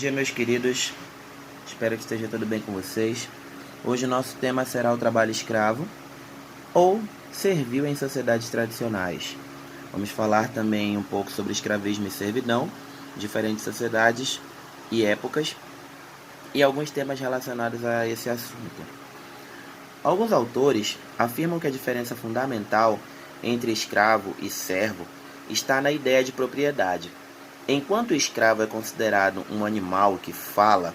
Dia, meus queridos, espero que esteja tudo bem com vocês. Hoje o nosso tema será o trabalho escravo ou servil em sociedades tradicionais. Vamos falar também um pouco sobre escravismo e servidão, diferentes sociedades e épocas, e alguns temas relacionados a esse assunto. Alguns autores afirmam que a diferença fundamental entre escravo e servo está na ideia de propriedade. Enquanto o escravo é considerado um animal que fala,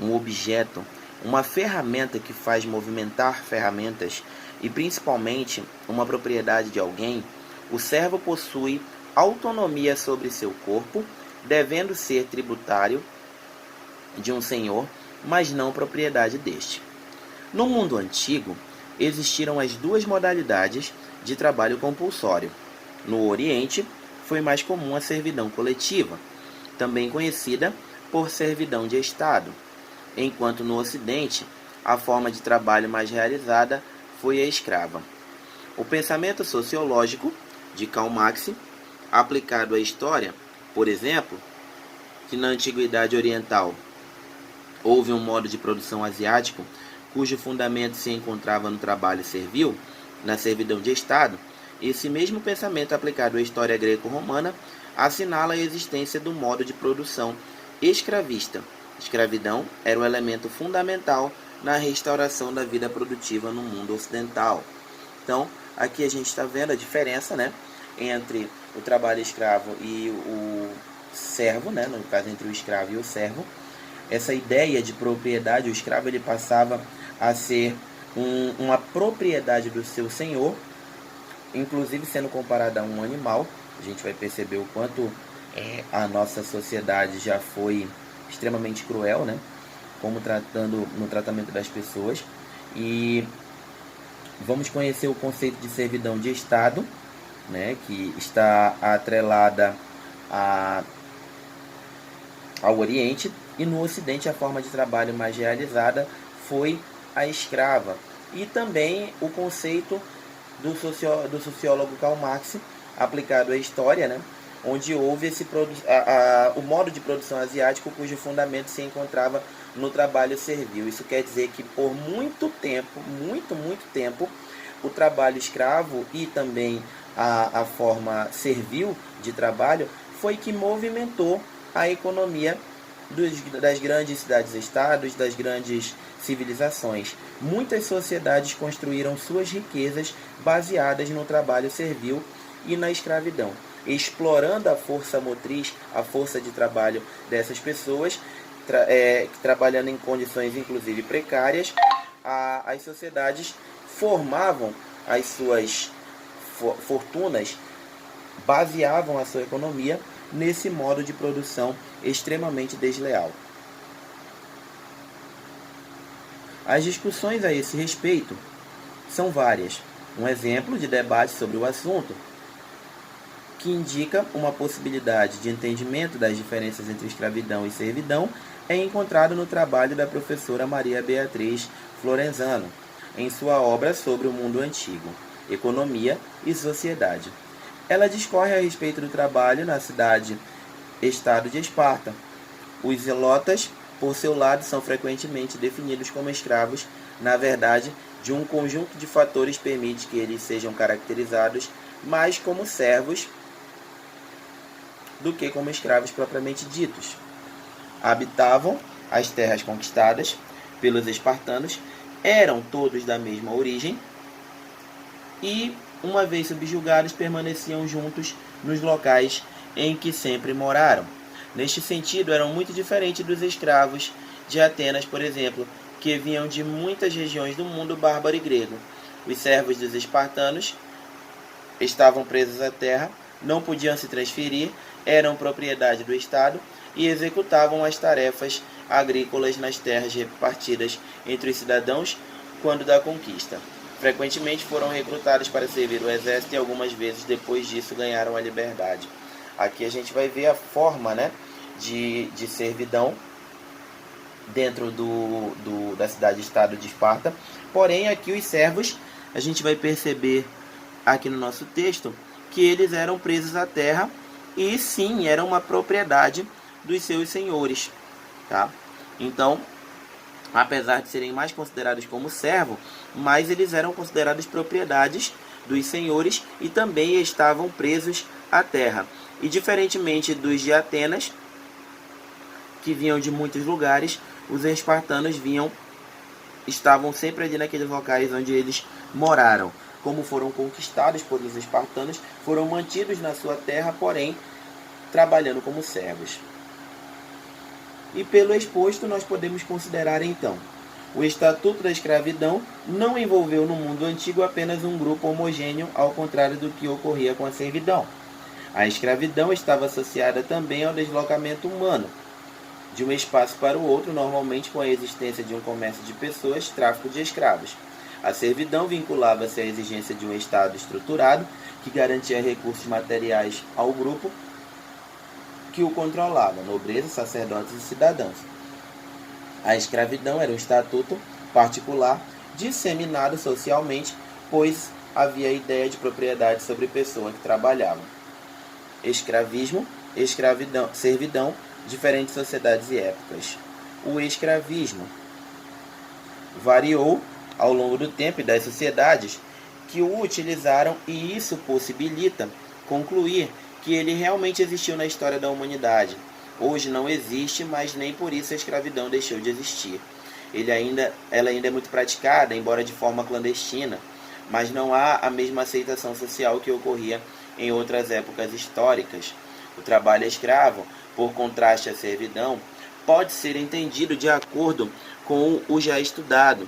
um objeto, uma ferramenta que faz movimentar ferramentas e principalmente uma propriedade de alguém, o servo possui autonomia sobre seu corpo, devendo ser tributário de um senhor, mas não propriedade deste. No mundo antigo, existiram as duas modalidades de trabalho compulsório. No Oriente, foi mais comum a servidão coletiva, também conhecida por servidão de Estado, enquanto no Ocidente, a forma de trabalho mais realizada foi a escrava. O pensamento sociológico de Karl Marx, aplicado à história, por exemplo, que na Antiguidade Oriental houve um modo de produção asiático cujo fundamento se encontrava no trabalho servil, na servidão de Estado, esse mesmo pensamento aplicado à história greco-romana assinala a existência do modo de produção escravista. Escravidão era o elemento fundamental na restauração da vida produtiva no mundo ocidental. Então, aqui a gente está vendo a diferença, entre o trabalho escravo e o servo, no caso entre o escravo e o servo. Essa ideia de propriedade, o escravo ele passava a ser uma propriedade do seu senhor, inclusive sendo comparado a um animal. A gente vai perceber o quanto a nossa sociedade já foi extremamente cruel, como no tratamento das pessoas. E vamos conhecer o conceito de servidão de Estado, que está atrelada ao Oriente, e no Ocidente a forma de trabalho mais realizada foi a escrava. E também o conceito do sociólogo Karl Marx, aplicado à história, onde houve o modo de produção asiático cujo fundamento se encontrava no trabalho servil. Isso quer dizer que por muito tempo, muito tempo, o trabalho escravo e também a forma servil de trabalho foi que movimentou a economia das grandes cidades-estados, das grandes civilizações. Muitas sociedades construíram suas riquezas baseadas no trabalho servil e na escravidão, explorando a força motriz, a força de trabalho dessas pessoas, trabalhando em condições inclusive precárias. As sociedades formavam as suas fortunas, baseavam a sua economia nesse modo de produção extremamente desleal. As discussões a esse respeito são várias. Um exemplo de debate sobre o assunto, que indica uma possibilidade de entendimento das diferenças entre escravidão e servidão, é encontrado no trabalho da professora Maria Beatriz Florenzano, em sua obra sobre o mundo antigo, Economia e Sociedade. Ela discorre a respeito do trabalho na cidade-estado de Esparta. Os zelotas, por seu lado, são frequentemente definidos como escravos. Na verdade, de um conjunto de fatores permite que eles sejam caracterizados mais como servos do que como escravos propriamente ditos. Habitavam as terras conquistadas pelos espartanos, eram todos da mesma origem e, uma vez subjugados, permaneciam juntos nos locais em que sempre moraram. Neste sentido, eram muito diferentes dos escravos de Atenas, por exemplo, que vinham de muitas regiões do mundo bárbaro e grego. Os servos dos espartanos estavam presos à terra, não podiam se transferir, eram propriedade do Estado e executavam as tarefas agrícolas nas terras repartidas entre os cidadãos quando da conquista. Frequentemente foram recrutados para servir o exército e algumas vezes depois disso ganharam a liberdade. Aqui a gente vai ver a forma de servidão dentro da cidade-estado de Esparta. Porém, aqui os servos, a gente vai perceber aqui no nosso texto que eles eram presos à terra e sim, era uma propriedade dos seus senhores. tá? Então, apesar de serem mais considerados como servo, mas eles eram considerados propriedades dos senhores e também estavam presos à terra. E diferentemente dos de Atenas, que vinham de muitos lugares, os espartanos estavam sempre ali naqueles locais onde eles moraram. Como foram conquistados por os espartanos, foram mantidos na sua terra, porém trabalhando como servos. E pelo exposto nós podemos considerar então: o Estatuto da Escravidão não envolveu no mundo antigo apenas um grupo homogêneo, ao contrário do que ocorria com a servidão. A escravidão estava associada também ao deslocamento humano, de um espaço para o outro, normalmente com a existência de um comércio de pessoas, tráfico de escravos. A servidão vinculava-se à exigência de um Estado estruturado, que garantia recursos materiais ao grupo que o controlava, nobreza, sacerdotes e cidadãos. A escravidão era um estatuto particular disseminado socialmente, pois havia a ideia de propriedade sobre a pessoa que trabalhava. Escravismo, escravidão, servidão, diferentes sociedades e épocas. O escravismo variou ao longo do tempo e das sociedades que o utilizaram, e isso possibilita concluir que ele realmente existiu na história da humanidade. Hoje não existe, mas nem por isso a escravidão deixou de existir. Ela ainda é muito praticada, embora de forma clandestina, mas não há a mesma aceitação social que ocorria em outras épocas históricas. O trabalho escravo, por contraste à servidão, pode ser entendido de acordo com o já estudado,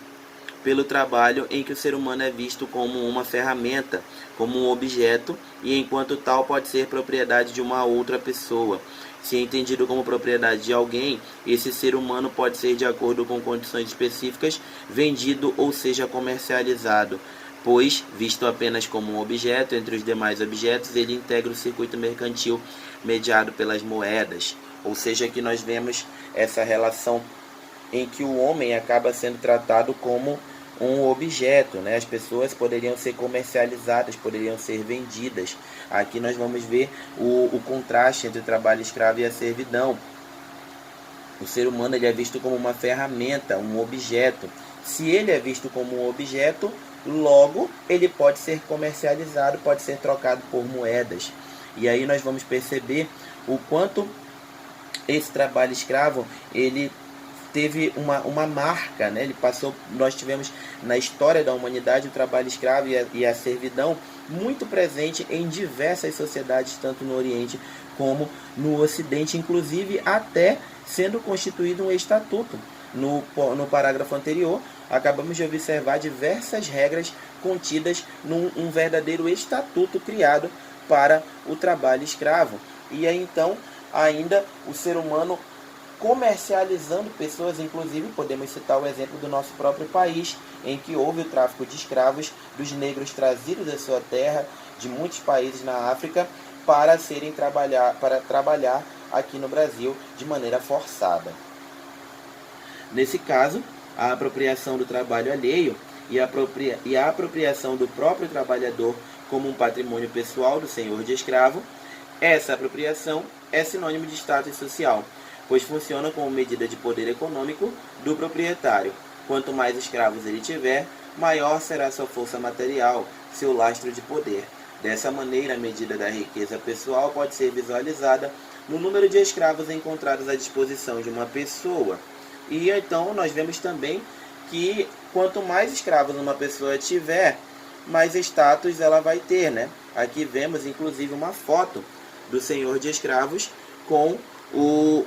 pelo trabalho em que o ser humano é visto como uma ferramenta, como um objeto, e enquanto tal pode ser propriedade de uma outra pessoa. Se é entendido como propriedade de alguém, esse ser humano pode ser, de acordo com condições específicas, vendido ou seja comercializado, pois, visto apenas como um objeto entre os demais objetos, ele integra o circuito mercantil mediado pelas moedas. Ou seja, aqui nós vemos essa relação em que o homem acaba sendo tratado como um objeto, né? As pessoas poderiam ser comercializadas, poderiam ser vendidas. Aqui nós vamos ver o contraste entre o trabalho escravo e a servidão. O ser humano ele é visto como uma ferramenta, um objeto. Se ele é visto como um objeto, logo ele pode ser comercializado, pode ser trocado por moedas. E aí nós vamos perceber o quanto esse trabalho escravo ele teve uma marca, né? Nós tivemos na história da humanidade o trabalho escravo e a servidão muito presente em diversas sociedades, tanto no Oriente como no Ocidente, inclusive até sendo constituído um estatuto. No parágrafo anterior, acabamos de observar diversas regras contidas num verdadeiro estatuto criado para o trabalho escravo. E aí então, ainda o ser humano comercializando pessoas, inclusive podemos citar o exemplo do nosso próprio país, em que houve o tráfico de escravos dos negros trazidos da sua terra, de muitos países na África, para trabalhar aqui no Brasil de maneira forçada. Nesse caso, a apropriação do trabalho alheio e a apropriação do próprio trabalhador como um patrimônio pessoal do senhor de escravo, essa apropriação é sinônimo de status social, pois funciona como medida de poder econômico do proprietário. Quanto mais escravos ele tiver, maior será sua força material, seu lastro de poder. Dessa maneira, a medida da riqueza pessoal pode ser visualizada no número de escravos encontrados à disposição de uma pessoa. E então nós vemos também que quanto mais escravos uma pessoa tiver, mais status ela vai ter, né? Aqui vemos inclusive uma foto do senhor de escravos com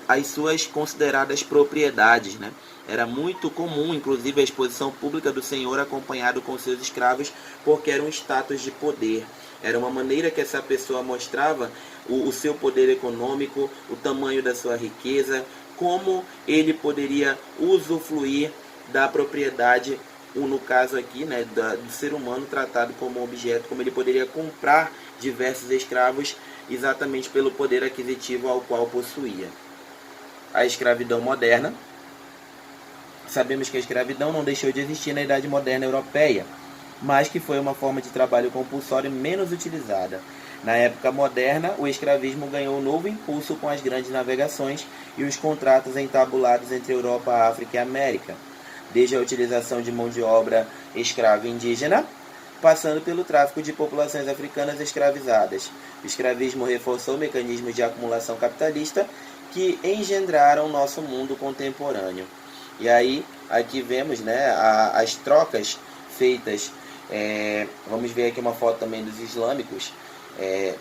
as suas consideradas propriedades, né? Era muito comum, inclusive, a exposição pública do senhor acompanhado com seus escravos, porque era um status de poder. Era uma maneira que essa pessoa mostrava o seu poder econômico, o tamanho da sua riqueza, como ele poderia usufruir da propriedade, no caso aqui, né, do ser humano tratado como objeto, como ele poderia comprar diversos escravos exatamente pelo poder aquisitivo ao qual possuía. A escravidão moderna. Sabemos que a escravidão não deixou de existir na Idade Moderna Europeia, mas que foi uma forma de trabalho compulsório menos utilizada. Na época moderna, o escravismo ganhou um novo impulso com as grandes navegações e os contratos entabulados entre Europa, África e América, desde a utilização de mão de obra escrava indígena, passando pelo tráfico de populações africanas escravizadas. O escravismo reforçou mecanismos de acumulação capitalista que engendraram nosso mundo contemporâneo. E aí, aqui vemos, né, as trocas feitas, vamos ver aqui uma foto também dos islâmicos,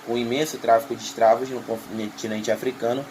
com imenso tráfico de escravos no continente africano,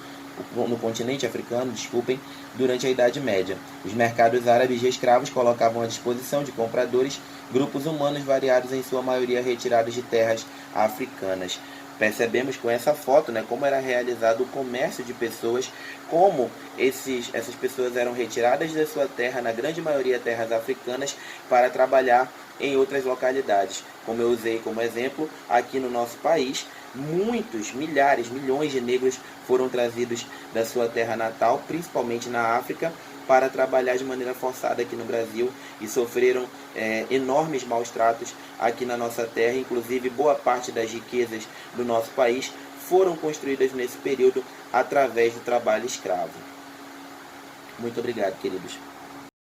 durante a Idade Média. Os mercados árabes de escravos colocavam à disposição de compradores grupos humanos variados, em sua maioria retirados de terras africanas. Percebemos com essa foto, né, como era realizado o comércio de pessoas, como essas pessoas eram retiradas da sua terra, na grande maioria terras africanas, para trabalhar em outras localidades. Como eu usei como exemplo, aqui no nosso país, muitos, milhares, milhões de negros foram trazidos da sua terra natal, principalmente na África, para trabalhar de maneira forçada aqui no Brasil e sofreram enormes maus tratos aqui na nossa terra. Inclusive, boa parte das riquezas do nosso país foram construídas nesse período através do trabalho escravo. Muito obrigado, queridos.